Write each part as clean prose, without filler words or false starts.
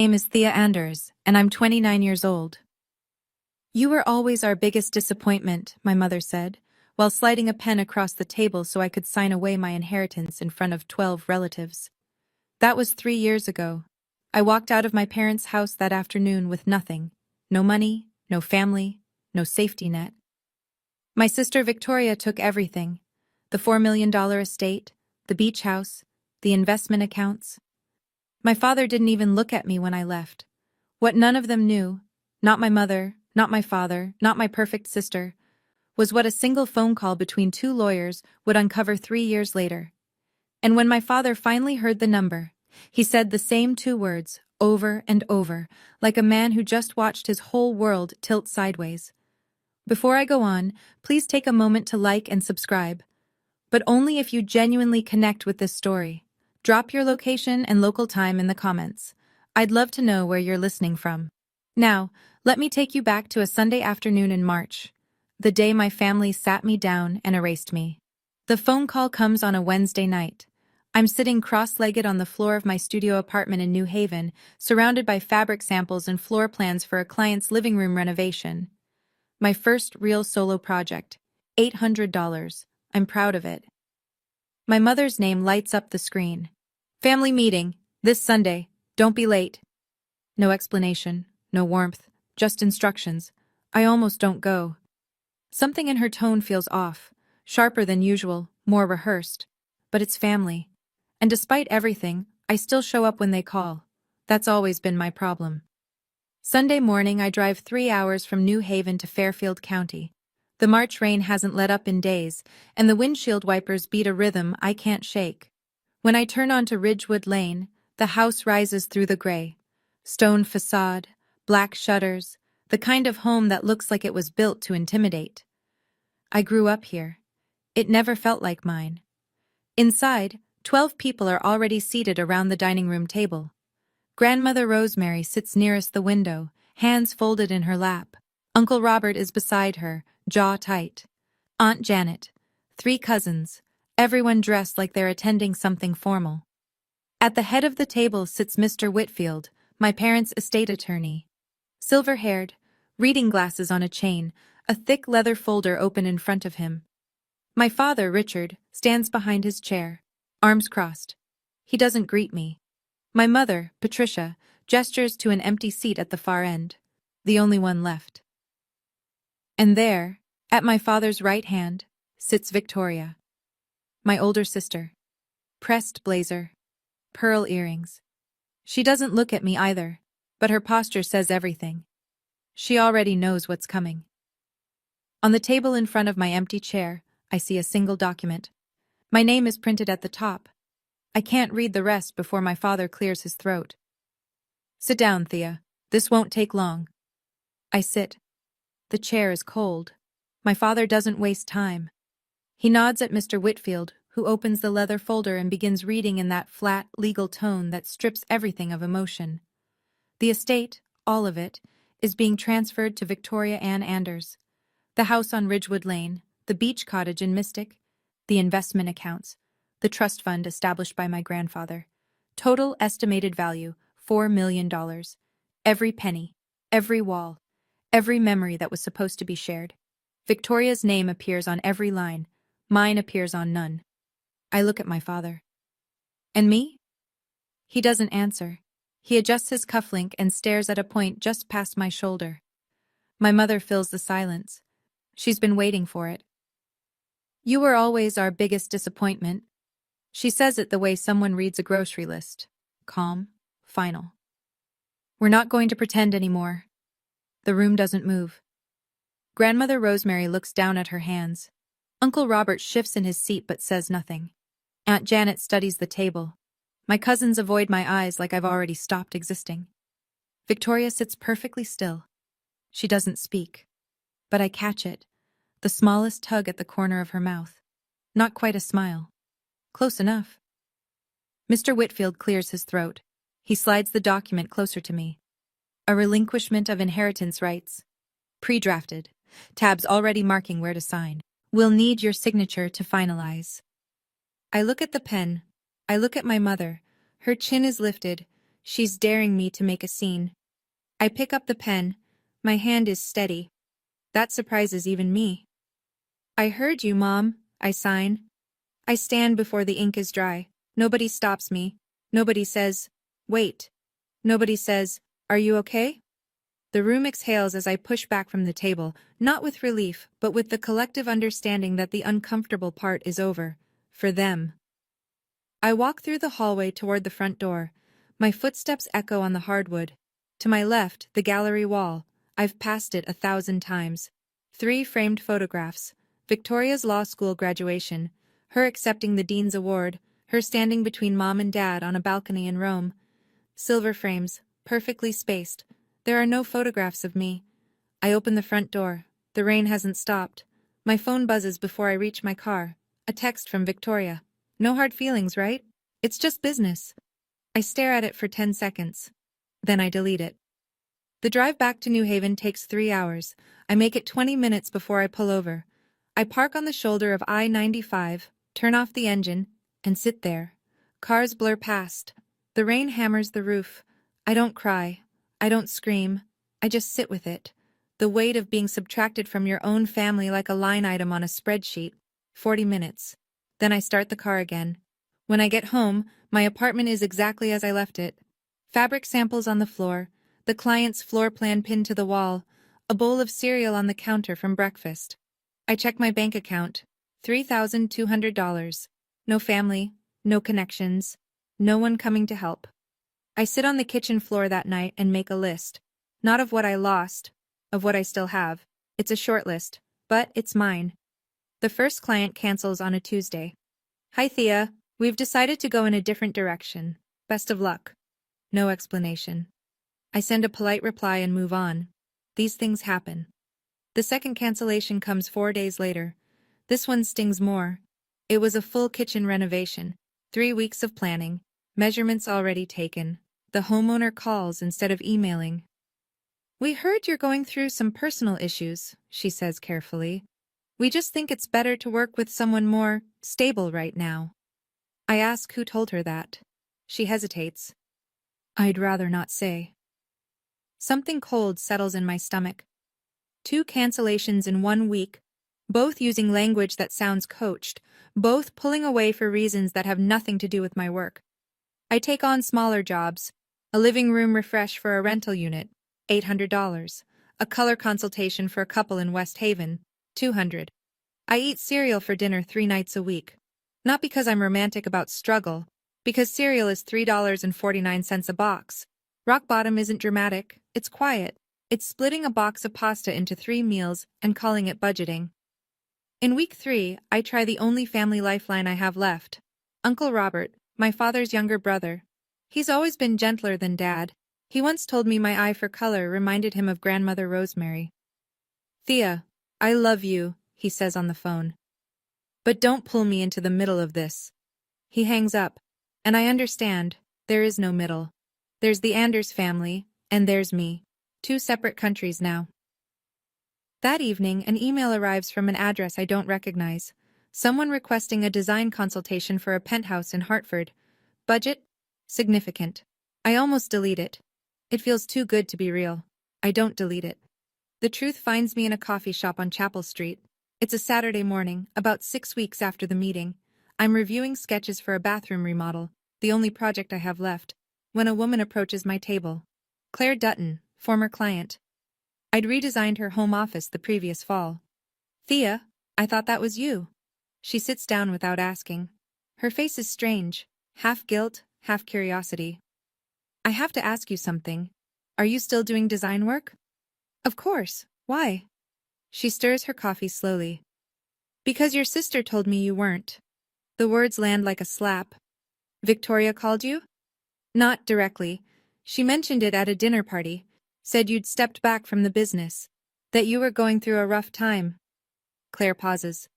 Name is Thea Anders, and I'm 29 years old. You were always our biggest disappointment, my mother said, while sliding a pen across the table so I could sign away my inheritance in front of 12 relatives. That was 3 years ago. I walked out of my parents' house that afternoon with nothing. No money, no family, no safety net. My sister Victoria took everything. The $4 million estate, the beach house, the investment accounts. My father didn't even look at me when I left. What none of them knew, not my mother, not my father, not my perfect sister, was what a single phone call between two lawyers would uncover 3 years later. And when my father finally heard the number, he said the same two words, over and over, like a man who just watched his whole world tilt sideways. Before I go on, please take a moment to like and subscribe. But only if you genuinely connect with this story. Drop your location and local time in the comments. I'd love to know where you're listening from. Now, let me take you back to a Sunday afternoon in March, the day my family sat me down and erased me. The phone call comes on a Wednesday night. I'm sitting cross-legged on the floor of my studio apartment in New Haven, surrounded by fabric samples and floor plans for a client's living room renovation. My first real solo project. $800. I'm proud of it. My mother's name lights up the screen. Family meeting, this Sunday, don't be late. No explanation, no warmth, just instructions. I almost don't go. Something in her tone feels off, sharper than usual, more rehearsed. But it's family. And despite everything, I still show up when they call. That's always been my problem. Sunday morning, I drive 3 hours from New Haven to Fairfield County. The March rain hasn't let up in days, and the windshield wipers beat a rhythm I can't shake. When I turn onto Ridgewood Lane, the house rises through the gray. Stone facade, black shutters, the kind of home that looks like it was built to intimidate. I grew up here. It never felt like mine. Inside, 12 people are already seated around the dining room table. Grandmother Rosemary sits nearest the window, hands folded in her lap. Uncle Robert is beside her, jaw tight. Aunt Janet, 3 cousins, everyone dressed like they're attending something formal. At the head of the table sits Mr. Whitfield, my parents' estate attorney. Silver-haired, reading glasses on a chain, a thick leather folder open in front of him. My father, Richard, stands behind his chair, arms crossed. He doesn't greet me. My mother, Patricia, gestures to an empty seat at the far end, the only one left. And there, at my father's right hand, sits Victoria, my older sister. Pressed blazer, pearl earrings. She doesn't look at me either, but her posture says everything. She already knows what's coming. On the table in front of my empty chair, I see a single document. My name is printed at the top. I can't read the rest before my father clears his throat. Sit down, Thea. This won't take long. I sit. The chair is cold. My father doesn't waste time. He nods at Mr. Whitfield, who opens the leather folder and begins reading in that flat, legal tone that strips everything of emotion. The estate, all of it, is being transferred to Victoria Ann Anders. The house on Ridgewood Lane, the beach cottage in Mystic, the investment accounts, the trust fund established by my grandfather. Total estimated value, $4 million. Every penny, every wall, every memory that was supposed to be shared. Victoria's name appears on every line. Mine appears on none. I look at my father. And me? He doesn't answer. He adjusts his cufflink and stares at a point just past my shoulder. My mother fills the silence. She's been waiting for it. You were always our biggest disappointment. She says it the way someone reads a grocery list. Calm, final. We're not going to pretend anymore. The room doesn't move. Grandmother Rosemary looks down at her hands. Uncle Robert shifts in his seat but says nothing. Aunt Janet studies the table. My cousins avoid my eyes like I've already stopped existing. Victoria sits perfectly still. She doesn't speak. But I catch it. The smallest tug at the corner of her mouth. Not quite a smile. Close enough. Mr. Whitfield clears his throat. He slides the document closer to me. A relinquishment of inheritance rights. Pre-drafted. Tabs already marking where to sign. We'll need your signature to finalize. I look at the pen. I look at my mother. Her chin is lifted. She's daring me to make a scene. I pick up the pen. My hand is steady. That surprises even me. I heard you, Mom, I sign. I stand before the ink is dry. Nobody stops me. Nobody says, wait. Nobody says, are you okay? The room exhales as I push back from the table, not with relief, but with the collective understanding that the uncomfortable part is over. For them. I walk through the hallway toward the front door. My footsteps echo on the hardwood. To my left, the gallery wall. I've passed it 1,000 times. 3 framed photographs. Victoria's law school graduation. Her accepting the Dean's Award. Her standing between Mom and Dad on a balcony in Rome. Silver frames, perfectly spaced. There are no photographs of me. I open the front door. The rain hasn't stopped. My phone buzzes before I reach my car. A text from Victoria. No hard feelings, right? It's just business. I stare at it for 10 seconds. Then I delete it. The drive back to New Haven takes 3 hours. I make it 20 minutes before I pull over. I park on the shoulder of I-95, turn off the engine, and sit there. Cars blur past. The rain hammers the roof. I don't cry. I don't scream. I just sit with it. The weight of being subtracted from your own family like a line item on a spreadsheet. 40 minutes. Then I start the car again. When I get home, my apartment is exactly as I left it. Fabric samples on the floor, the client's floor plan pinned to the wall, a bowl of cereal on the counter from breakfast. I check my bank account. $3,200. No family, no connections, no one coming to help. I sit on the kitchen floor that night and make a list. Not of what I lost, of what I still have. It's a short list, but it's mine. The first client cancels on a Tuesday. Hi Thea, we've decided to go in a different direction. Best of luck. No explanation. I send a polite reply and move on. These things happen. The second cancellation comes 4 days later. This one stings more. It was a full kitchen renovation. 3 weeks of planning. Measurements already taken. The homeowner calls instead of emailing. We heard you're going through some personal issues, she says carefully. We just think it's better to work with someone more stable right now. I ask who told her that. She hesitates. I'd rather not say. Something cold settles in my stomach. 2 cancellations in 1 week, both using language that sounds coached, both pulling away for reasons that have nothing to do with my work. I take on smaller jobs. A living room refresh for a rental unit, $800. A color consultation for a couple in West Haven, $200. I eat cereal for dinner 3 nights a week. Not because I'm romantic about struggle, because cereal is $3.49 a box. Rock bottom isn't dramatic, it's quiet. It's splitting a box of pasta into 3 meals and calling it budgeting. In week 3, I try the only family lifeline I have left. Uncle Robert, my father's younger brother. He's always been gentler than Dad. He once told me my eye for color reminded him of Grandmother Rosemary. Thea, I love you, he says on the phone. But don't pull me into the middle of this. He hangs up. And I understand, there is no middle. There's the Anders family, and there's me. 2 separate countries now. That evening, an email arrives from an address I don't recognize. Someone requesting a design consultation for a penthouse in Hartford. Budget? Significant. I almost delete it. It feels too good to be real. I don't delete it. The truth finds me in a coffee shop on Chapel Street. It's a Saturday morning, about 6 weeks after the meeting. I'm reviewing sketches for a bathroom remodel, the only project I have left, when a woman approaches my table. Claire Dutton, former client. I'd redesigned her home office the previous fall. Thea, I thought that was you. She sits down without asking. Her face is strange, half guilt, half curiosity. I have to ask you something. Are you still doing design work? Of course. Why? She stirs her coffee slowly. Because your sister told me you weren't. The words land like a slap. Victoria called you? Not directly. She mentioned it at a dinner party. Said you'd stepped back from the business. That you were going through a rough time. Claire pauses.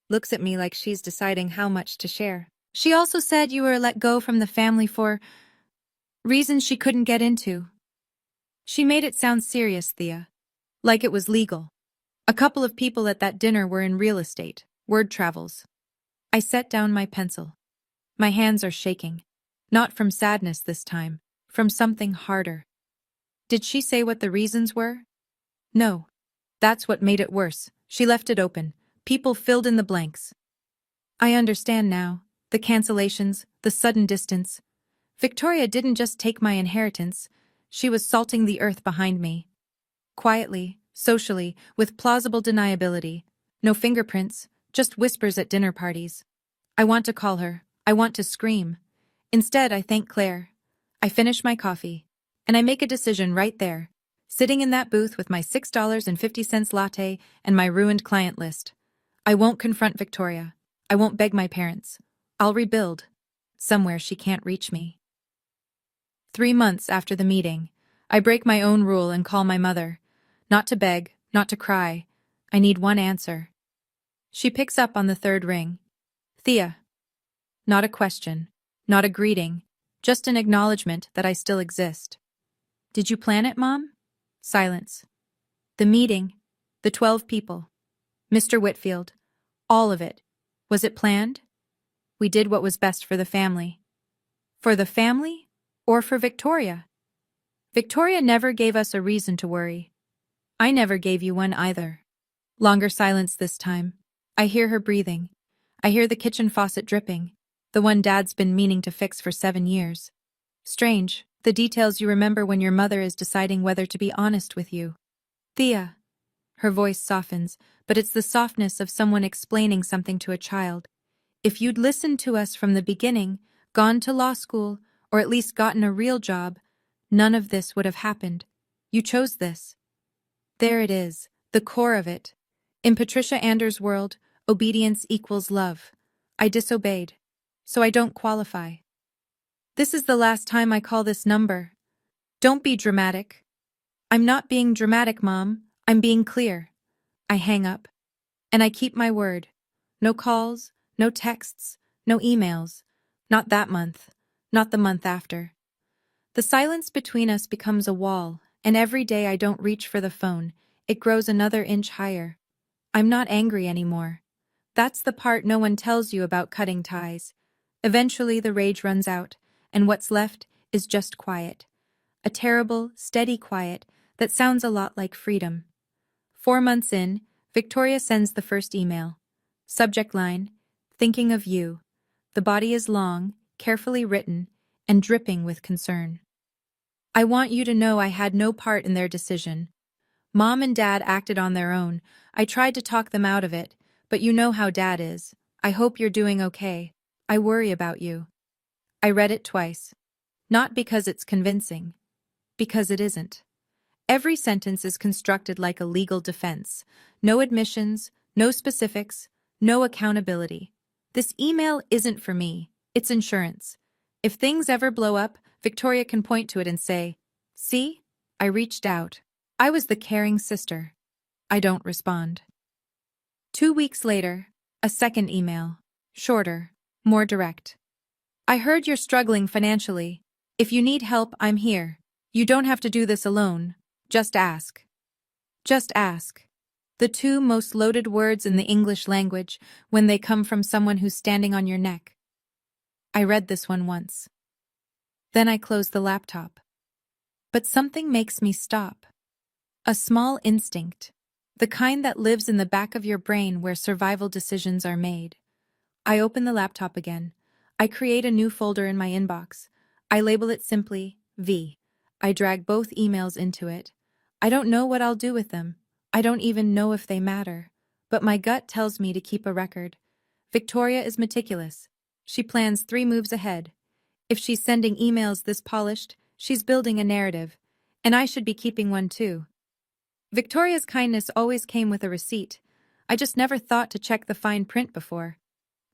Looks at me like she's deciding how much to share. She also said you were let go from the family for reasons she couldn't get into. She made it sound serious, Thea. Like it was legal. A couple of people at that dinner were in real estate. Word travels. I set down my pencil. My hands are shaking. Not from sadness this time. from something harder. Did she say what the reasons were? No. That's what made it worse. She left it open. People filled in the blanks. I understand now. The cancellations, the sudden distance. Victoria didn't just take my inheritance, she was salting the earth behind me. Quietly, socially, with plausible deniability. No fingerprints, just whispers at dinner parties. I want to call her. I want to scream. Instead, I thank Claire. I finish my coffee. And I make a decision right there. Sitting in that booth with my $6.50 latte and my ruined client list. I won't confront Victoria. I won't beg my parents. I'll rebuild. Somewhere she can't reach me. 3 months after the meeting, I break my own rule and call my mother. Not to beg, not to cry. I need one answer. She picks up on the third ring. Thea. Not a question, not a greeting, just an acknowledgement that I still exist. Did you plan it, Mom? Silence. The meeting, the 12 people, Mr. Whitfield, all of it. Was it planned? We did what was best for the family. For the family? Or for Victoria? Victoria never gave us a reason to worry. I never gave you one either. Longer silence this time. I hear her breathing. I hear the kitchen faucet dripping, the one Dad's been meaning to fix for 7 years. Strange, the details you remember when your mother is deciding whether to be honest with you. Thea. Her voice softens, but it's the softness of someone explaining something to a child. If you'd listened to us from the beginning, gone to law school, or at least gotten a real job, none of this would have happened. You chose this. There it is, the core of it. In Patricia Anders' world, obedience equals love. I disobeyed. So I don't qualify. This is the last time I call this number. Don't be dramatic. I'm not being dramatic, Mom. I'm being clear. I hang up. And I keep my word. No calls, no texts, no emails. Not that month. Not the month after. The silence between us becomes a wall, and every day I don't reach for the phone, it grows another inch higher. I'm not angry anymore. That's the part no one tells you about cutting ties. Eventually the rage runs out, and what's left is just quiet. A terrible, steady quiet that sounds a lot like freedom. 4 months in, Victoria sends the first email. Subject line, thinking of you. The body is long, carefully written, and dripping with concern. I want you to know I had no part in their decision. Mom and Dad acted on their own. I tried to talk them out of it, but you know how Dad is. I hope you're doing okay. I worry about you. I read it twice. Not because it's convincing. Because it isn't. Every sentence is constructed like a legal defense. No admissions, no specifics, no accountability. This email isn't for me. It's insurance. If things ever blow up, Victoria can point to it and say, "See? I reached out. I was the caring sister." I don't respond. 2 weeks later, a second email. Shorter, more direct. I heard you're struggling financially. If you need help, I'm here. You don't have to do this alone. Just ask. Just ask. The two most loaded words in the English language when they come from someone who's standing on your neck. I read this one once. Then I closed the laptop. But something makes me stop. A small instinct. The kind that lives in the back of your brain where survival decisions are made. I open the laptop again. I create a new folder in my inbox. I label it simply V. I drag both emails into it. I don't know what I'll do with them. I don't even know if they matter. But my gut tells me to keep a record. Victoria is meticulous. She plans 3 moves ahead. If she's sending emails this polished, she's building a narrative. And I should be keeping one too. Victoria's kindness always came with a receipt. I just never thought to check the fine print before.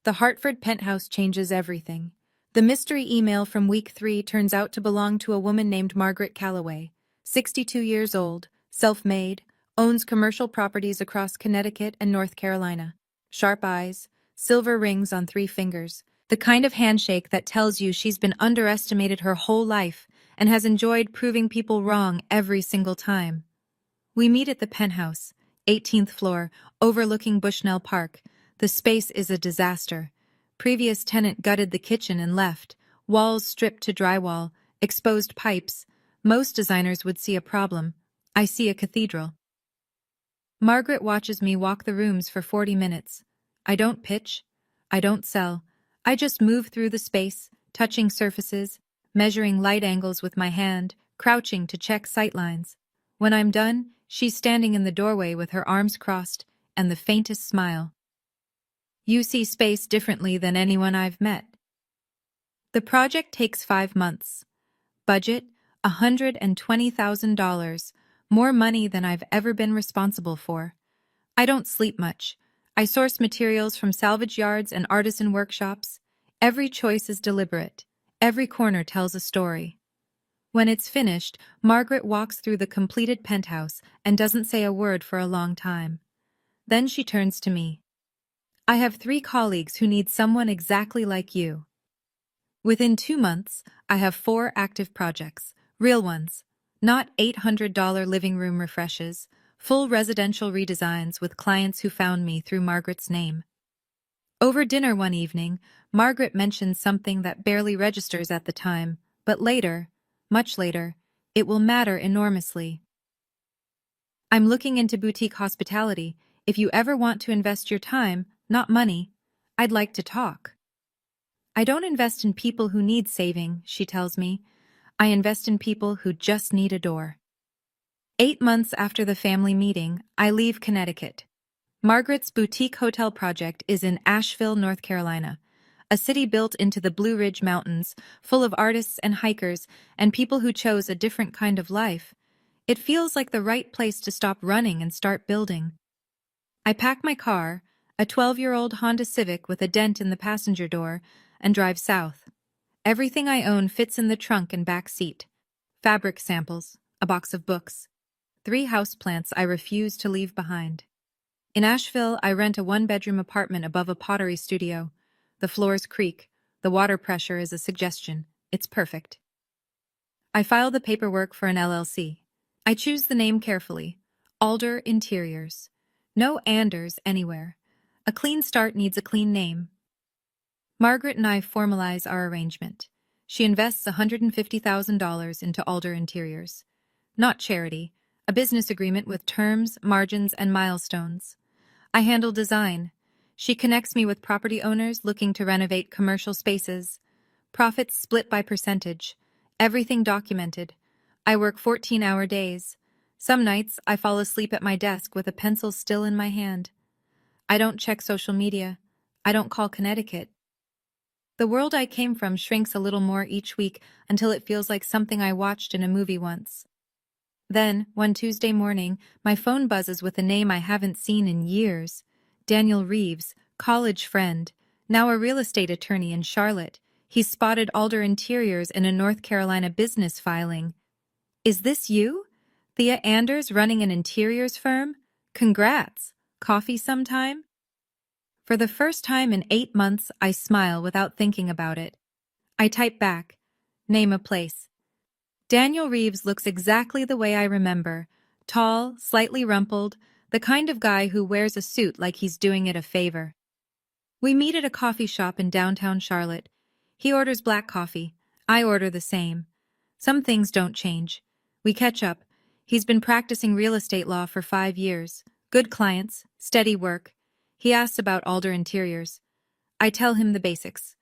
The Hartford penthouse changes everything. The mystery email from week 3 turns out to belong to a woman named Margaret Calloway, 62 years old, self-made, owns commercial properties across Connecticut and North Carolina. Sharp eyes, silver rings on 3 fingers, the kind of handshake that tells you she's been underestimated her whole life and has enjoyed proving people wrong every single time. We meet at the penthouse, 18th floor, overlooking Bushnell Park. The space is a disaster. Previous tenant gutted the kitchen and left, walls stripped to drywall, exposed pipes. Most designers would see a problem. I see a cathedral. Margaret watches me walk the rooms for 40 minutes. I don't pitch. I don't sell. I just move through the space, touching surfaces, measuring light angles with my hand, crouching to check sightlines. When I'm done, she's standing in the doorway with her arms crossed and the faintest smile. You see space differently than anyone I've met. The project takes 5 months. Budget, $120,000, more money than I've ever been responsible for. I don't sleep much. I source materials from salvage yards and artisan workshops. Every choice is deliberate. Every corner tells a story. When it's finished, Margaret walks through the completed penthouse and doesn't say a word for a long time. Then she turns to me. I have 3 colleagues who need someone exactly like you. Within 2 months, I have 4 active projects, real ones, not $800 living room refreshes, full residential redesigns with clients who found me through Margaret's name. Over dinner one evening, Margaret mentioned something that barely registers at the time, but later, much later, it will matter enormously. I'm looking into boutique hospitality. If you ever want to invest your time, not money, I'd like to talk. I don't invest in people who need saving, she tells me. I invest in people who just need a door. 8 months after the family meeting, I leave Connecticut. Margaret's boutique hotel project is in Asheville, North Carolina, a city built into the Blue Ridge Mountains, full of artists and hikers and people who chose a different kind of life. It feels like the right place to stop running and start building. I pack my car, a 12-year-old Honda Civic with a dent in the passenger door, and drive south. Everything I own fits in the trunk and back seat. Fabric samples, a box of books, 3 houseplants I refuse to leave behind. In Asheville, I rent a 1-bedroom apartment above a pottery studio. The floors creak. The water pressure is a suggestion. It's perfect. I file the paperwork for an LLC. I choose the name carefully. Alder Interiors. No Anders anywhere. A clean start needs a clean name. Margaret and I formalize our arrangement. She invests $150,000 into Alder Interiors. Not charity, a business agreement with terms, margins, and milestones. I handle design. She connects me with property owners looking to renovate commercial spaces. Profits split by percentage. Everything documented. I work 14-hour days. Some nights, I fall asleep at my desk with a pencil still in my hand. I don't check social media. I don't call Connecticut. The world I came from shrinks a little more each week until it feels like something I watched in a movie once. Then, one Tuesday morning, my phone buzzes with a name I haven't seen in years. Daniel Reeves, college friend, now a real estate attorney in Charlotte. He's spotted Alder Interiors in a North Carolina business filing. Is this you? Thea Anders running an interiors firm? Congrats! Coffee sometime? For the first time in 8 months, I smile without thinking about it. I type back. Name a place. Daniel Reeves looks exactly the way I remember. Tall, slightly rumpled, the kind of guy who wears a suit like he's doing it a favor. We meet at a coffee shop in downtown Charlotte. He orders black coffee. I order the same. Some things don't change. We catch up. He's been practicing real estate law for 5 years. Good clients, steady work. He asks about Alder Interiors. I tell him the basics.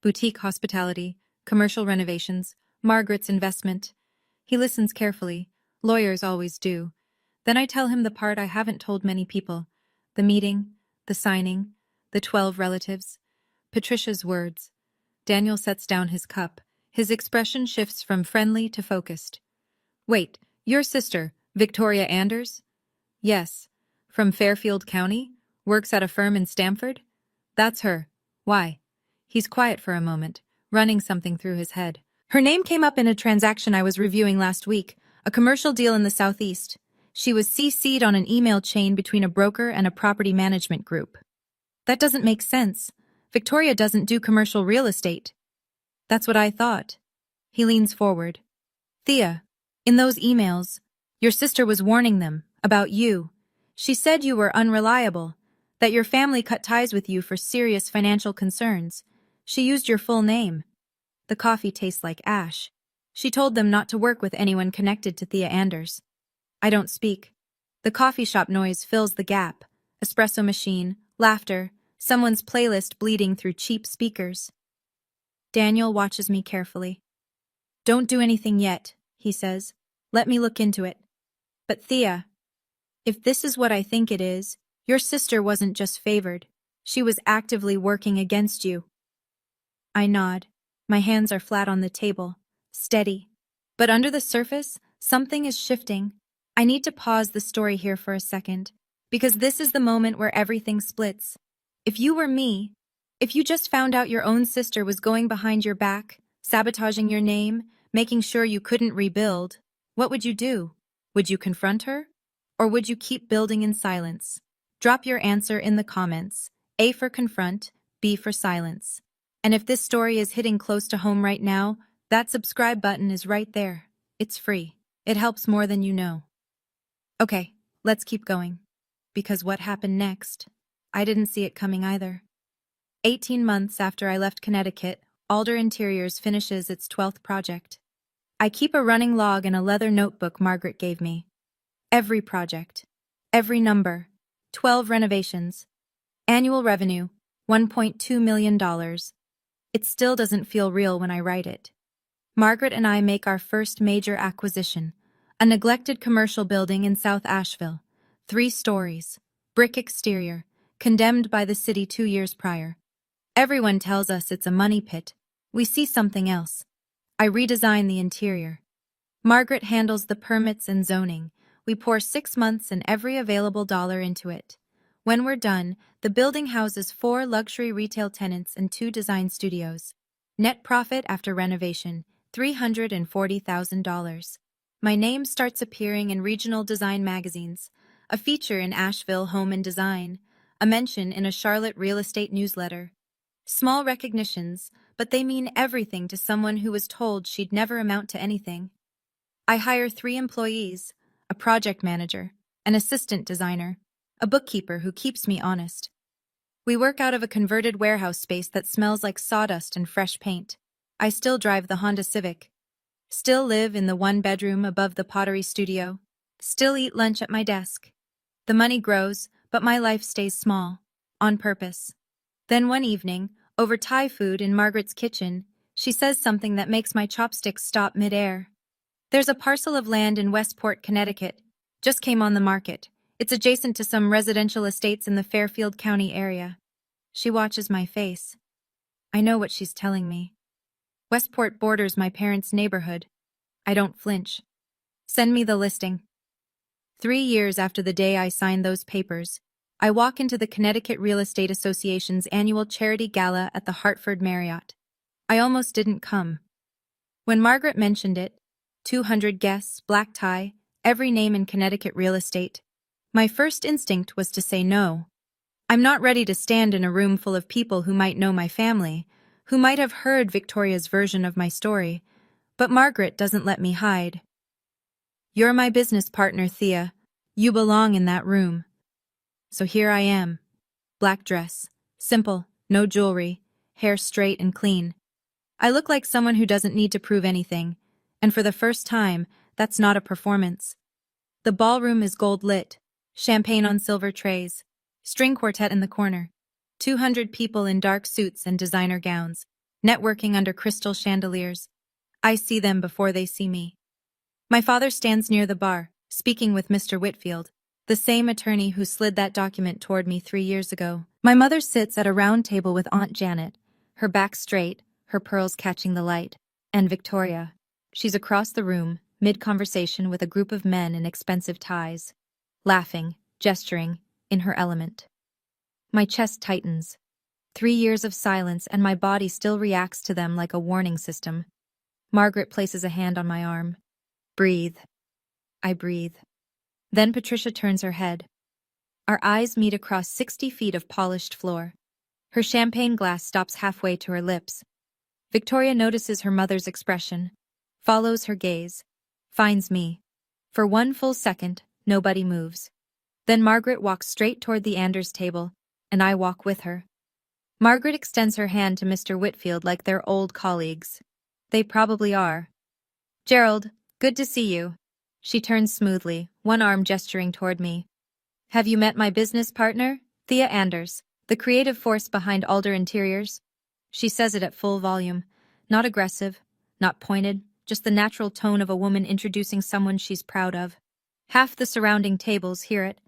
Boutique hospitality, commercial renovations, Margaret's investment. He listens carefully. Lawyers always do. Then I tell him the part I haven't told many people. The meeting, the signing, the 12 relatives. Patricia's words. Daniel sets down his cup. His expression shifts from friendly to focused. Wait, your sister, Victoria Anders? Yes. From Fairfield County? Works at a firm in Stamford? That's her. Why? He's quiet for a moment, running something through his head. Her name came up in a transaction I was reviewing last week, a commercial deal in the Southeast. She was CC'd on an email chain between a broker and a property management group. That doesn't make sense. Victoria doesn't do commercial real estate. That's what I thought. He leans forward. Thea, in those emails, your sister was warning them about you. She said you were unreliable, that your family cut ties with you for serious financial concerns. She used your full name. The coffee tastes like ash. She told them not to work with anyone connected to Thea Anders. I don't speak. The coffee shop noise fills the gap. Espresso machine, laughter, someone's playlist bleeding through cheap speakers. Daniel watches me carefully. Don't do anything yet, he says. Let me look into it. But Thea, if this is what I think it is, your sister wasn't just favored. She was actively working against you. I nod. My hands are flat on the table, steady. But under the surface, something is shifting. I need to pause the story here for a second, because this is the moment where everything splits. If you were me, if you just found out your own sister was going behind your back, sabotaging your name, making sure you couldn't rebuild, what would you do? Would you confront her? Or would you keep building in silence? Drop your answer in the comments. A for confront, B for silence. And if this story is hitting close to home right now, that subscribe button is right there. It's free. It helps more than you know. Okay, let's keep going. Because what happened next? I didn't see it coming either. 18 months after I left Connecticut, Alder Interiors finishes its 12th project. I keep a running log in a leather notebook Margaret gave me. Every project. Every number. 12 renovations. Annual revenue, $1.2 million. It still doesn't feel real when I write it. Margaret and I make our first major acquisition, a neglected commercial building in South Asheville, 3 stories, brick exterior, condemned by the city 2 years prior. Everyone tells us it's a money pit. We see something else. I redesign the interior. Margaret handles the permits and zoning. We pour 6 months and every available dollar into it. When we're done, the building houses 4 luxury retail tenants and 2 design studios. Net profit after renovation, $340,000. My name starts appearing in regional design magazines, a feature in Asheville Home and Design, a mention in a Charlotte real estate newsletter. Small recognitions, but they mean everything to someone who was told she'd never amount to anything. I hire 3 employees, a project manager, an assistant designer, a bookkeeper who keeps me honest. We work out of a converted warehouse space that smells like sawdust and fresh paint. I still drive the Honda Civic. Still live in the 1-bedroom above the pottery studio. Still eat lunch at my desk. The money grows, but my life stays small. On purpose. Then one evening, over Thai food in Margaret's kitchen, she says something that makes my chopsticks stop mid-air. There's a parcel of land in Westport, Connecticut. Just came on the market. It's adjacent to some residential estates in the Fairfield County area. She watches my face. I know what she's telling me. Westport borders my parents' neighborhood. I don't flinch. Send me the listing. 3 years after the day I signed those papers, I walk into the Connecticut Real Estate Association's annual charity gala at the Hartford Marriott. I almost didn't come. When Margaret mentioned it, 200 guests, black tie, every name in Connecticut real estate, my first instinct was to say no. I'm not ready to stand in a room full of people who might know my family, who might have heard Victoria's version of my story, but Margaret doesn't let me hide. You're my business partner, Thea. You belong in that room. So here I am. Black dress. Simple, no jewelry, hair straight and clean. I look like someone who doesn't need to prove anything, and for the first time, that's not a performance. The ballroom is gold lit, champagne on silver trays, string quartet in the corner, 200 people in dark suits and designer gowns, networking under crystal chandeliers. I see them before they see me. My father stands near the bar, speaking with Mr. Whitfield, the same attorney who slid that document toward me 3 years ago. My mother sits at a round table with Aunt Janet, her back straight, her pearls catching the light, and Victoria. She's across the room, mid-conversation with a group of men in expensive ties, laughing, gesturing, in her element. My chest tightens. 3 years of silence and my body still reacts to them like a warning system. Margaret places a hand on my arm. Breathe. I breathe. Then Patricia turns her head. Our eyes meet across 60 feet of polished floor. Her champagne glass stops halfway to her lips. Victoria notices her mother's expression, follows her gaze, finds me. For 1 full second, nobody moves. Then Margaret walks straight toward the Anders table, and I walk with her. Margaret extends her hand to Mr. Whitfield like they're old colleagues. They probably are. Gerald, good to see you. She turns smoothly, one arm gesturing toward me. Have you met my business partner, Thea Anders, the creative force behind Alder Interiors? She says it at full volume. Not aggressive, not pointed, just the natural tone of a woman introducing someone she's proud of. Half the surrounding tables hear it.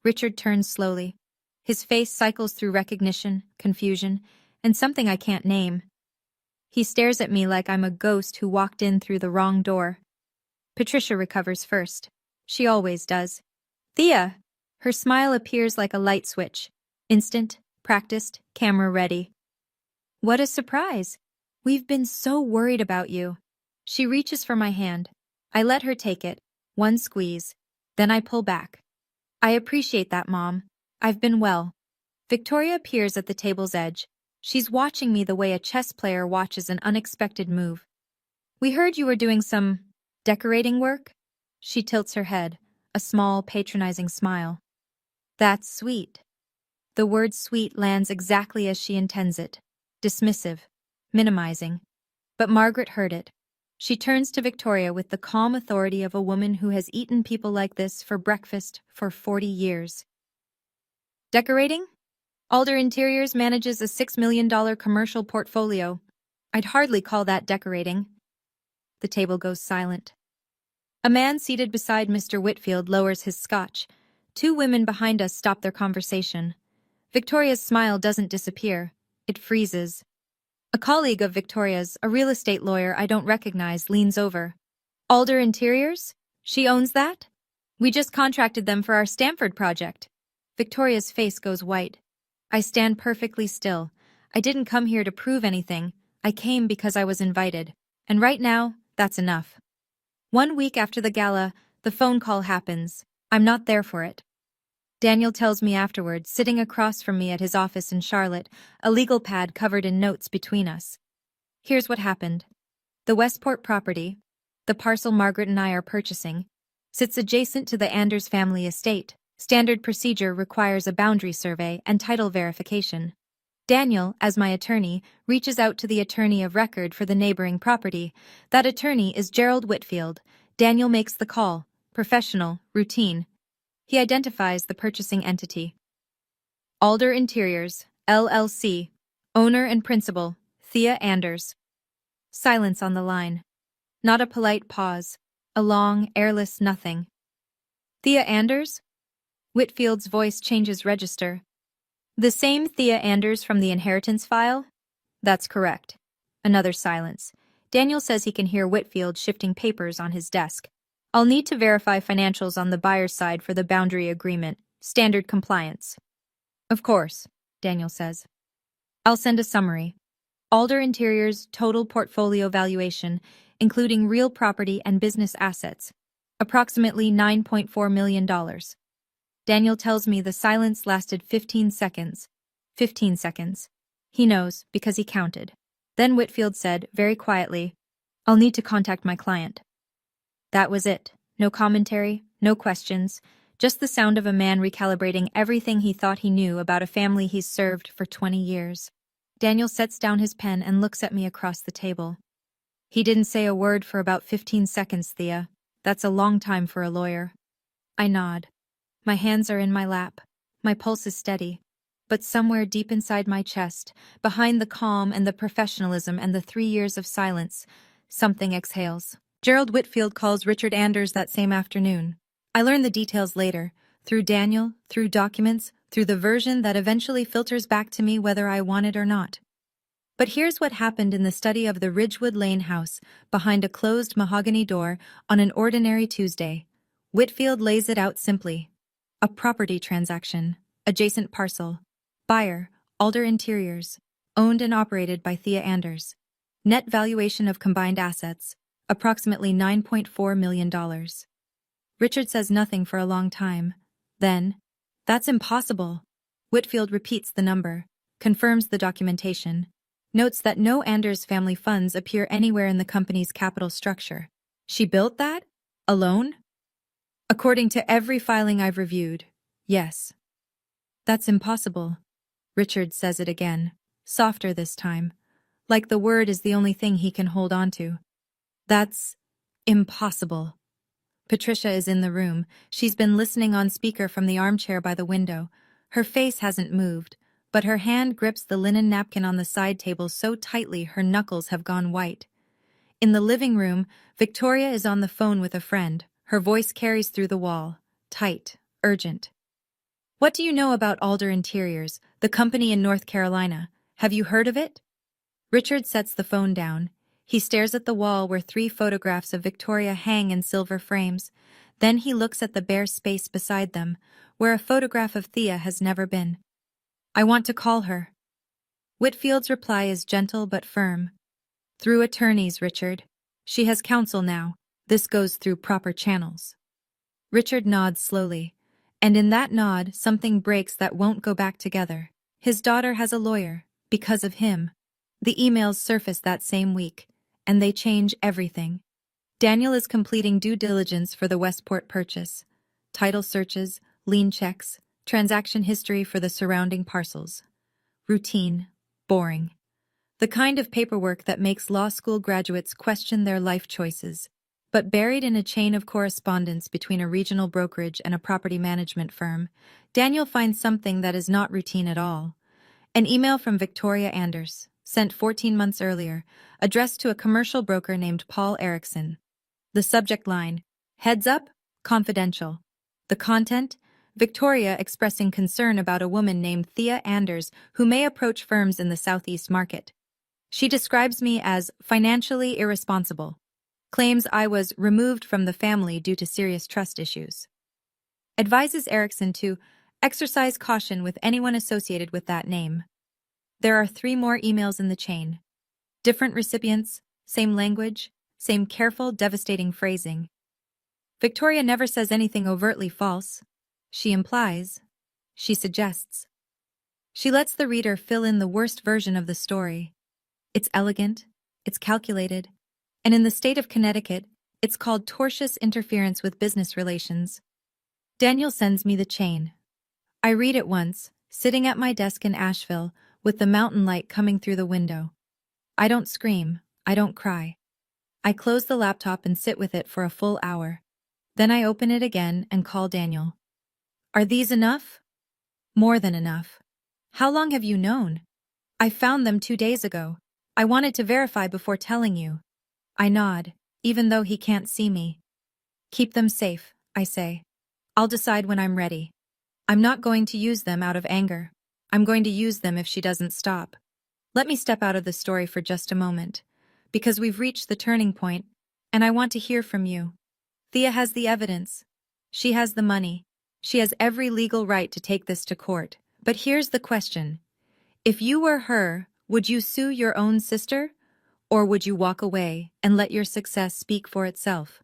Richard turns slowly. His face cycles through recognition, confusion, and something I can't name. He stares at me like I'm a ghost who walked in through the wrong door. Patricia recovers first. She always does. Thea! Her smile appears like a light switch. Instant, practiced, camera ready. What a surprise! We've been so worried about you. She reaches for my hand. I let her take it. One squeeze. Then I pull back. I appreciate that, Mom. I've been well. Victoria appears at the table's edge. She's watching me the way a chess player watches an unexpected move. We heard you were doing some decorating work? She tilts her head, a small, patronizing smile. That's sweet. The word sweet lands exactly as she intends it. Dismissive, minimizing. But Margaret heard it. She turns to Victoria with the calm authority of a woman who has eaten people like this for breakfast for 40 years. Decorating? Alder Interiors manages a $6 million commercial portfolio. I'd hardly call that decorating. The table goes silent. A man seated beside Mr. Whitfield lowers his scotch. Two women behind us stop their conversation. Victoria's smile doesn't disappear. It freezes. A colleague of Victoria's, a real estate lawyer I don't recognize, leans over. Alder Interiors? She owns that? We just contracted them for our Stamford project. Victoria's face goes white. I stand perfectly still. I didn't come here to prove anything. I came because I was invited. And right now, that's enough. 1 week after the gala, the phone call happens. I'm not there for it. Daniel tells me afterward, sitting across from me at his office in Charlotte, a legal pad covered in notes between us. Here's what happened. The Westport property, the parcel Margaret and I are purchasing, sits adjacent to the Anders family estate. Standard procedure requires a boundary survey and title verification. Daniel, as my attorney, reaches out to the attorney of record for the neighboring property. That attorney is Gerald Whitfield. Daniel makes the call. Professional, routine. He identifies the purchasing entity. Alder Interiors, LLC. Owner and principal, Thea Anders. Silence on the line. Not a polite pause. A long, airless nothing. Thea Anders? Whitfield's voice changes register. The same Thea Anders from the inheritance file? That's correct. Another silence. Daniel says he can hear Whitfield shifting papers on his desk. I'll need to verify financials on the buyer's side for the boundary agreement. Standard compliance. Of course, Daniel says. I'll send a summary. Alder Interiors' total portfolio valuation, including real property and business assets. Approximately $9.4 million. Daniel tells me the silence lasted 15 seconds. 15 seconds. He knows, because he counted. Then Whitfield said, very quietly, I'll need to contact my client. That was it. No commentary, no questions, just the sound of a man recalibrating everything he thought he knew about a family he's served for 20 years. Daniel sets down his pen and looks at me across the table. He didn't say a word for about 15 seconds, Thea. That's a long time for a lawyer. I nod. My hands are in my lap. My pulse is steady. But somewhere deep inside my chest, behind the calm and the professionalism and the 3 years of silence, something exhales. Gerald Whitfield calls Richard Anders that same afternoon. I learn the details later, through Daniel, through documents, through the version that eventually filters back to me whether I want it or not. But here's what happened in the study of the Ridgewood Lane house, behind a closed mahogany door, on an ordinary Tuesday. Whitfield lays it out simply. A property transaction, adjacent parcel. Buyer, Alder Interiors, owned and operated by Thea Anders. Net valuation of combined assets, approximately $9.4 million. Richard says nothing for a long time. Then, that's impossible. Whitfield repeats the number, confirms the documentation, notes that no Anders family funds appear anywhere in the company's capital structure. She built that? Alone? According to every filing I've reviewed, yes. That's impossible. Richard says it again, softer this time, like the word is the only thing he can hold on to. That's Impossible. Patricia is in the room. She's been listening on speaker from the armchair by the window. Her face hasn't moved, but her hand grips the linen napkin on the side table so tightly her knuckles have gone white. In the living room, Victoria is on the phone with a friend. Her voice carries through the wall. Tight, urgent. What do you know about Alder Interiors, the company in North Carolina? Have you heard of it? Richard sets the phone down. He stares at the wall where 3 photographs of Victoria hang in silver frames. Then he looks at the bare space beside them, where a photograph of Thea has never been. I want to call her. Whitfield's reply is gentle but firm. Through attorneys, Richard. She has counsel now. This goes through proper channels. Richard nods slowly. And in that nod, something breaks that won't go back together. His daughter has a lawyer, because of him. The emails surface that same week, and they change everything. Daniel is completing due diligence for the Westport purchase. Title searches, lien checks, transaction history for the surrounding parcels. Routine, boring. The kind of paperwork that makes law school graduates question their life choices. But buried in a chain of correspondence between a regional brokerage and a property management firm, Daniel finds something that is not routine at all. An email from Victoria Anders, sent 14 months earlier, addressed to a commercial broker named Paul Erickson. The subject line, "Heads up, confidential." The content, Victoria expressing concern about a woman named Thea Anders who may approach firms in the Southeast market. She describes me as financially irresponsible. Claims I was removed from the family due to serious trust issues. Advises Erickson to exercise caution with anyone associated with that name. There are 3 more emails in the chain. Different recipients, same language, same careful, devastating phrasing. Victoria never says anything overtly false. She implies. She suggests. She lets the reader fill in the worst version of the story. It's elegant, it's calculated, and in the state of Connecticut, it's called tortious interference with business relations. Daniel sends me the chain. I read it once, sitting at my desk in Asheville, with the mountain light coming through the window. I don't scream, I don't cry. I close the laptop and sit with it for a full hour. Then I open it again and call Daniel. Are these enough? More than enough. How long have you known? I found them 2 days ago. I wanted to verify before telling you. I nod, even though he can't see me. Keep them safe, I say. I'll decide when I'm ready. I'm not going to use them out of anger. I'm going to use them if she doesn't stop. Let me step out of the story for just a moment, because we've reached the turning point, and I want to hear from you. Thea has the evidence. She has the money. She has every legal right to take this to court. But here's the question. If you were her, would you sue your own sister? Or would you walk away and let your success speak for itself?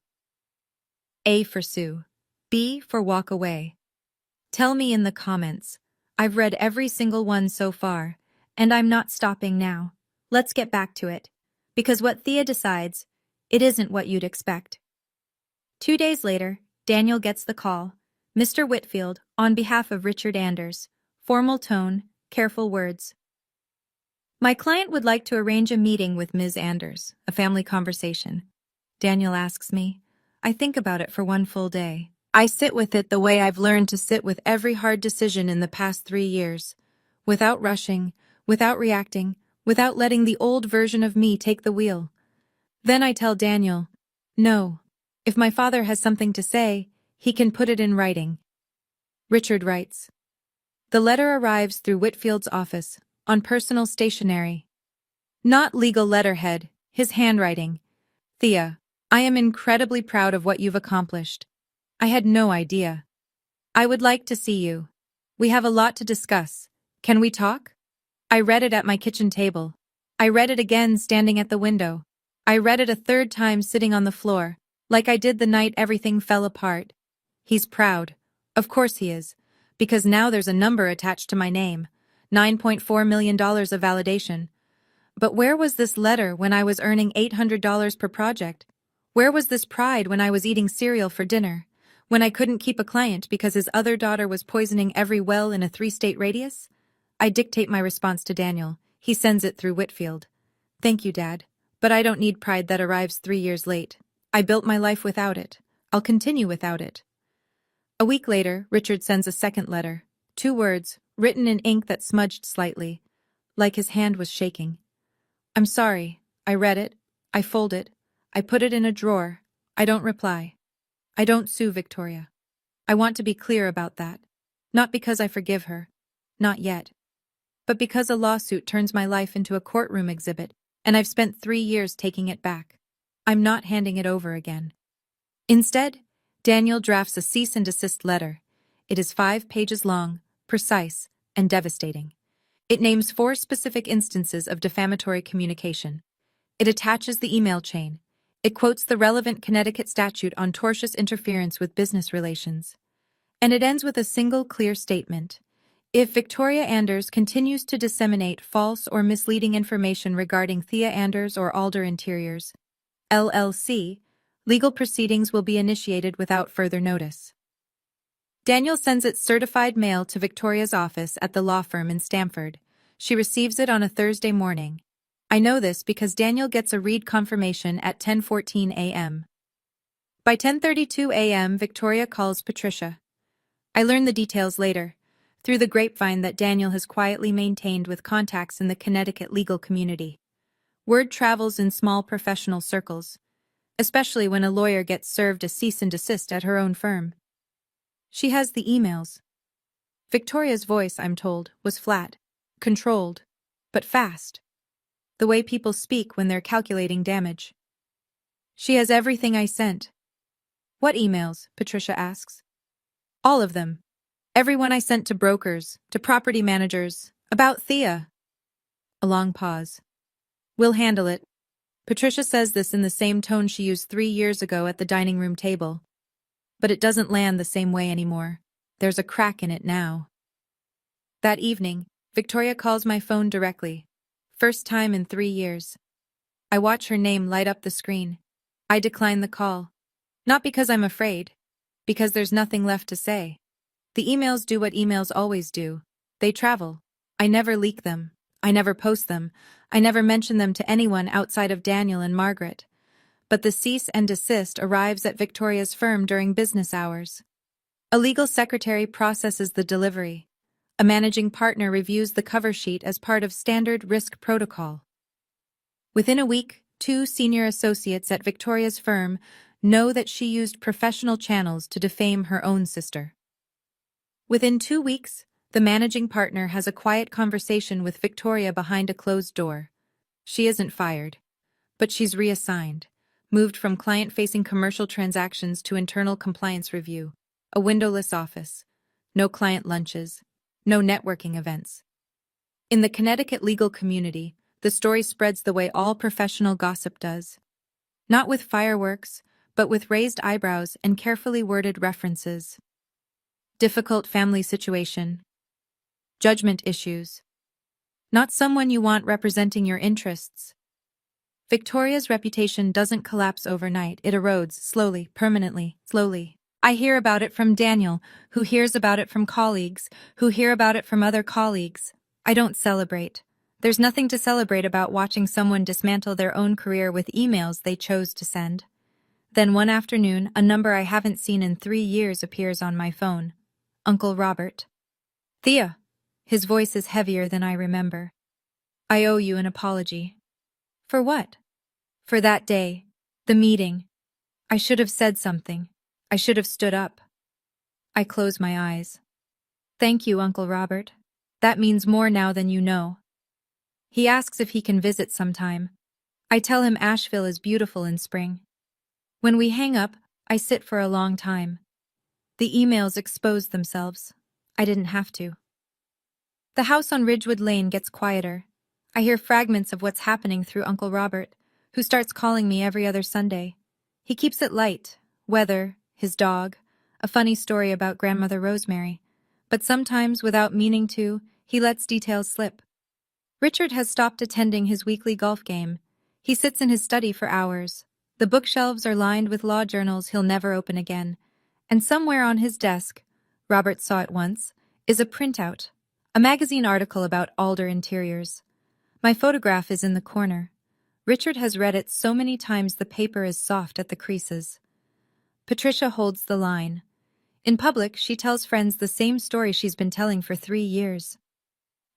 A for sue. B for walk away. Tell me in the comments. I've read every single one so far, and I'm not stopping now. Let's get back to it. Because what Thea decides, it isn't what you'd expect. 2 days later, Daniel gets the call. Mr. Whitfield, on behalf of Richard Anders. Formal tone, careful words. My client would like to arrange a meeting with Ms. Anders, a family conversation. Daniel asks me. I think about it for 1 full day. I sit with it the way I've learned to sit with every hard decision in the past 3 years. Without rushing, without reacting, without letting the old version of me take the wheel. Then I tell Daniel, no, if my father has something to say, he can put it in writing. Richard writes. The letter arrives through Whitfield's office, on personal stationery. Not legal letterhead, his handwriting. Thea, I am incredibly proud of what you've accomplished. I had no idea. I would like to see you. We have a lot to discuss. Can we talk? I read it at my kitchen table. I read it again standing at the window. I read it a 3rd time sitting on the floor, like I did the night everything fell apart. He's proud. Of course he is. Because now there's a number attached to my name. $9.4 million of validation. But where was this letter when I was earning $800 per project? Where was this pride when I was eating cereal for dinner? When I couldn't keep a client because his other daughter was poisoning every well in a 3-state radius? I dictate my response to Daniel. He sends it through Whitfield. Thank you, Dad. But I don't need pride that arrives 3 years late. I built my life without it. I'll continue without it. A week later, Richard sends a second letter. 2 words, written in ink that smudged slightly, like his hand was shaking. I'm sorry. I read it. I fold it. I put it in a drawer. I don't reply. I don't sue Victoria. I want to be clear about that. Not because I forgive her. Not yet. But because a lawsuit turns my life into a courtroom exhibit, and I've spent 3 years taking it back. I'm not handing it over again. Instead, Daniel drafts a cease and desist letter. It is 5 pages long, precise, and devastating. It names 4 specific instances of defamatory communication. It attaches the email chain. It quotes the relevant Connecticut statute on tortious interference with business relations. And it ends with a single clear statement. If Victoria Anders continues to disseminate false or misleading information regarding Thea Anders or Alder Interiors, LLC, legal proceedings will be initiated without further notice. Daniel sends it certified mail to Victoria's office at the law firm in Stamford. She receives it on a Thursday morning. I know this because Daniel gets a read confirmation at 10:14 a.m. By 10:32 a.m., Victoria calls Patricia. I learn the details later, through the grapevine that Daniel has quietly maintained with contacts in the Connecticut legal community. Word travels in small professional circles, especially when a lawyer gets served a cease and desist at her own firm. She has the emails. Victoria's voice, I'm told, was flat, controlled, but fast. The way people speak when they're calculating damage. She has everything I sent. What emails? Patricia asks. All of them. Everyone I sent to brokers, to property managers, about Thea. A long pause. We'll handle it. Patricia says this in the same tone she used 3 years ago at the dining room table. But it doesn't land the same way anymore. There's a crack in it now. That evening, Victoria calls my phone directly. First time in 3 years. I watch her name light up the screen. I decline the call. Not because I'm afraid. Because there's nothing left to say. The emails do what emails always do. They travel. I never leak them. I never post them. I never mention them to anyone outside of Daniel and Margaret. But the cease and desist arrives at Victoria's firm during business hours. A legal secretary processes the delivery. A managing partner reviews the cover sheet as part of standard risk protocol. Within a week, 2 senior associates at Victoria's firm know that she used professional channels to defame her own sister. Within 2 weeks, the managing partner has a quiet conversation with Victoria behind a closed door. She isn't fired, but she's reassigned, moved from client-facing commercial transactions to internal compliance review, a windowless office, no client lunches, no networking events. In the Connecticut legal community, the story spreads the way all professional gossip does. Not with fireworks, but with raised eyebrows and carefully worded references. Difficult family situation. Judgment issues. Not someone you want representing your interests. Victoria's reputation doesn't collapse overnight, it erodes slowly, permanently, slowly. I hear about it from Daniel, who hears about it from colleagues, who hear about it from other colleagues. I don't celebrate. There's nothing to celebrate about watching someone dismantle their own career with emails they chose to send. Then one afternoon, a number I haven't seen in 3 years appears on my phone. Uncle Robert. Thea. His voice is heavier than I remember. I owe you an apology. For what? For that day. The meeting. I should have said something. I should have stood up. I close my eyes. Thank you, Uncle Robert. That means more now than you know. He asks if he can visit sometime. I tell him Asheville is beautiful in spring. When we hang up, I sit for a long time. The emails expose themselves. I didn't have to. The house on Ridgewood Lane gets quieter. I hear fragments of what's happening through Uncle Robert, who starts calling me every other Sunday. He keeps it light. Weather, his dog, a funny story about Grandmother Rosemary. But sometimes, without meaning to, he lets details slip. Richard has stopped attending his weekly golf game. He sits in his study for hours. The bookshelves are lined with law journals he'll never open again. And somewhere on his desk, Robert saw it once, is a printout, a magazine article about Alder Interiors. My photograph is in the corner. Richard has read it so many times the paper is soft at the creases. Patricia holds the line. In public, she tells friends the same story she's been telling for 3 years.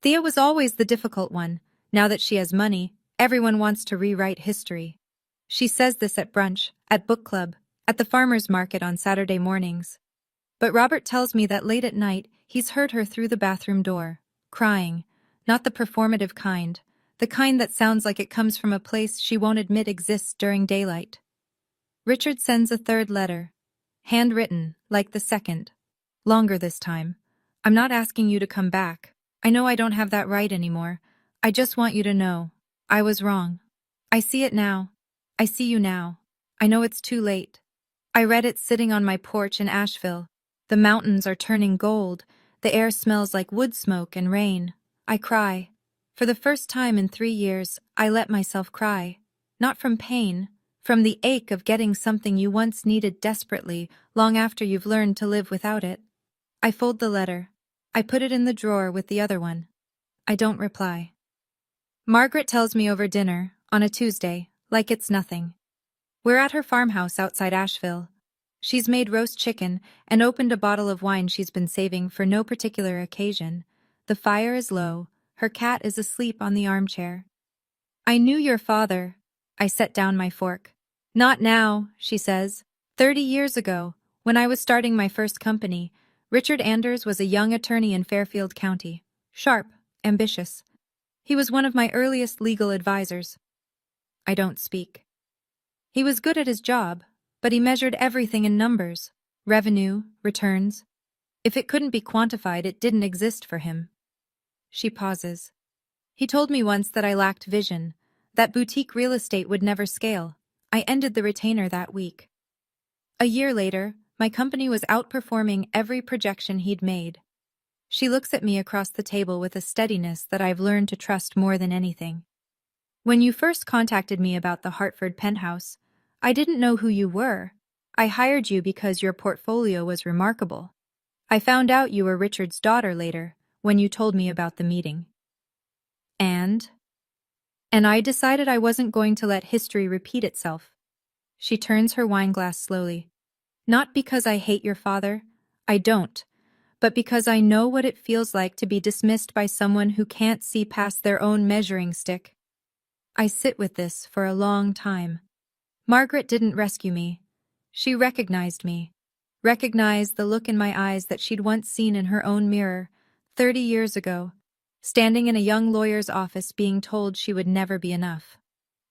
Thea was always the difficult one. Now that she has money, everyone wants to rewrite history. She says this at brunch, at book club, at the farmer's market on Saturday mornings. But Robert tells me that late at night, he's heard her through the bathroom door, crying. Not the performative kind, the kind that sounds like it comes from a place she won't admit exists during daylight. Richard sends a third letter. Handwritten, like the second. Longer this time. I'm not asking you to come back. I know I don't have that right anymore. I just want you to know. I was wrong. I see it now. I see you now. I know it's too late. I read it sitting on my porch in Asheville. The mountains are turning gold. The air smells like wood smoke and rain. I cry. For the first time in 3 years, I let myself cry. Not from pain, from the ache of getting something you once needed desperately, long after you've learned to live without it. I fold the letter. I put it in the drawer with the other one. I don't reply. Margaret tells me over dinner, on a Tuesday, like it's nothing. We're at her farmhouse outside Asheville. She's made roast chicken and opened a bottle of wine she's been saving for no particular occasion. The fire is low. Her cat is asleep on the armchair. I knew your father. I set down my fork. Not now, she says. 30 years ago, when I was starting my first company, Richard Anders was a young attorney in Fairfield County. Sharp, ambitious. He was one of my earliest legal advisors. I don't speak. He was good at his job, but he measured everything in numbers. Revenue, returns. If it couldn't be quantified, it didn't exist for him. She pauses. He told me once that I lacked vision, that boutique real estate would never scale. I ended the retainer that week. A year later, my company was outperforming every projection he'd made. She looks at me across the table with a steadiness that I've learned to trust more than anything. When you first contacted me about the Hartford penthouse, I didn't know who you were. I hired you because your portfolio was remarkable. I found out you were Richard's daughter later, when you told me about the meeting. And I decided I wasn't going to let history repeat itself. She turns her wineglass slowly. Not because I hate your father, I don't, but because I know what it feels like to be dismissed by someone who can't see past their own measuring stick. I sit with this for a long time. Margaret didn't rescue me. She recognized me. Recognized the look in my eyes that she'd once seen in her own mirror, 30 years ago, standing in a young lawyer's office being told she would never be enough.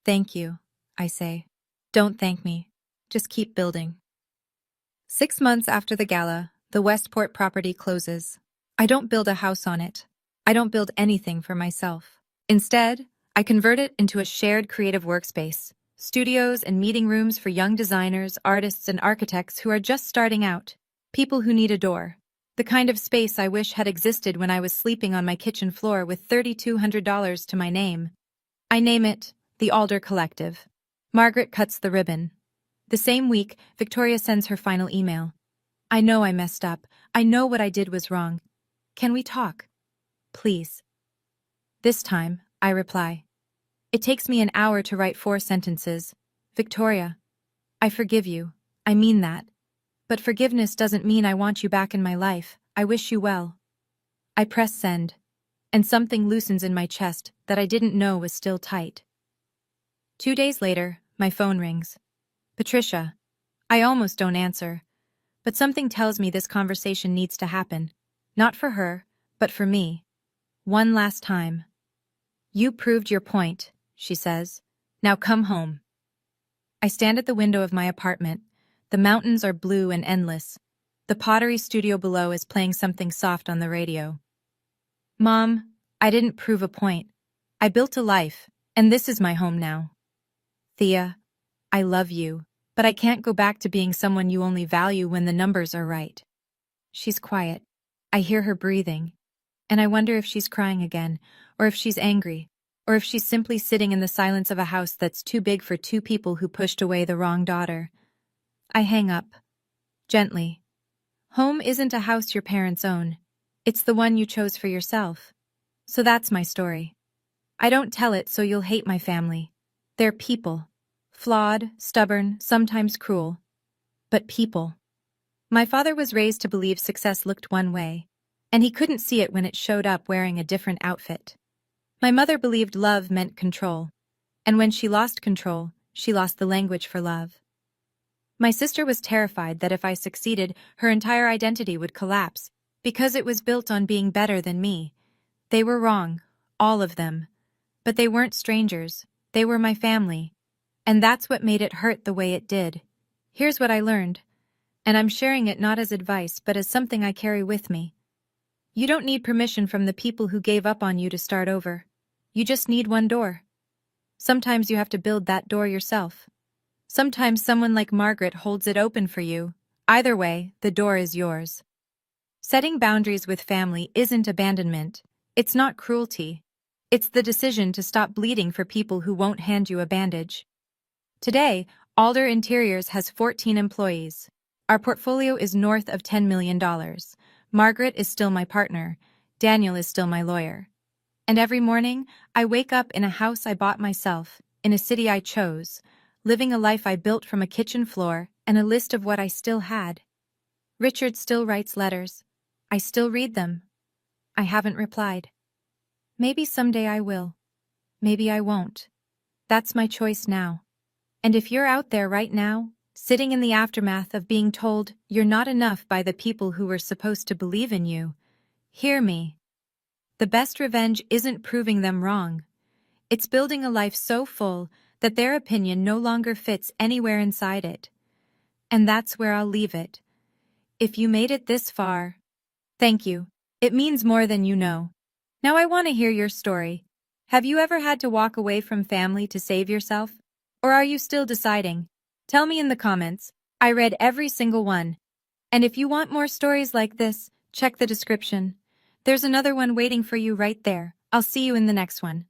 Thank you, I say. Don't thank me. Just keep building. 6 months after the gala, the Westport property closes. I don't build a house on it. I don't build anything for myself. Instead, I convert it into a shared creative workspace, studios and meeting rooms for young designers, artists, and architects who are just starting out, people who need a door. The kind of space I wish had existed when I was sleeping on my kitchen floor with $3,200 to my name. I name it the Alder Collective. Margaret cuts the ribbon. The same week, Victoria sends her final email. I know I messed up. I know what I did was wrong. Can we talk? Please. This time, I reply. It takes me an hour to write 4 sentences. Victoria, I forgive you. I mean that. But forgiveness doesn't mean I want you back in my life. I wish you well. I press send, and something loosens in my chest that I didn't know was still tight. 2 days later, my phone rings. Patricia. I almost don't answer. But something tells me this conversation needs to happen. Not for her, but for me. One last time. You proved your point, she says. Now come home. I stand at the window of my apartment. The mountains are blue and endless. The pottery studio below is playing something soft on the radio. Mom, I didn't prove a point. I built a life, and this is my home now. Thea, I love you, but I can't go back to being someone you only value when the numbers are right. She's quiet. I hear her breathing. And I wonder if she's crying again, or if she's angry, or if she's simply sitting in the silence of a house that's too big for 2 people who pushed away the wrong daughter. I hang up. Gently. Home isn't a house your parents own. It's the one you chose for yourself. So that's my story. I don't tell it so you'll hate my family. They're people. Flawed, stubborn, sometimes cruel. But people. My father was raised to believe success looked one way, and he couldn't see it when it showed up wearing a different outfit. My mother believed love meant control, and when she lost control, she lost the language for love. My sister was terrified that if I succeeded, her entire identity would collapse, because it was built on being better than me. They were wrong, all of them. But they weren't strangers, they were my family. And that's what made it hurt the way it did. Here's what I learned, and I'm sharing it not as advice but as something I carry with me. You don't need permission from the people who gave up on you to start over. You just need one door. Sometimes you have to build that door yourself. Sometimes someone like Margaret holds it open for you. Either way, the door is yours. Setting boundaries with family isn't abandonment. It's not cruelty. It's the decision to stop bleeding for people who won't hand you a bandage. Today, Alder Interiors has 14 employees. Our portfolio is north of $10 million. Margaret is still my partner. Daniel is still my lawyer. And every morning, I wake up in a house I bought myself, in a city I chose, living a life I built from a kitchen floor and a list of what I still had. Richard still writes letters. I still read them. I haven't replied. Maybe someday I will. Maybe I won't. That's my choice now. And if you're out there right now, sitting in the aftermath of being told you're not enough by the people who were supposed to believe in you, hear me. The best revenge isn't proving them wrong. It's building a life so full that their opinion no longer fits anywhere inside it. And that's where I'll leave it. If you made it this far, thank you. It means more than you know. Now I want to hear your story. Have you ever had to walk away from family to save yourself? Or are you still deciding? Tell me in the comments. I read every single one. And if you want more stories like this, check the description. There's another one waiting for you right there. I'll see you in the next one.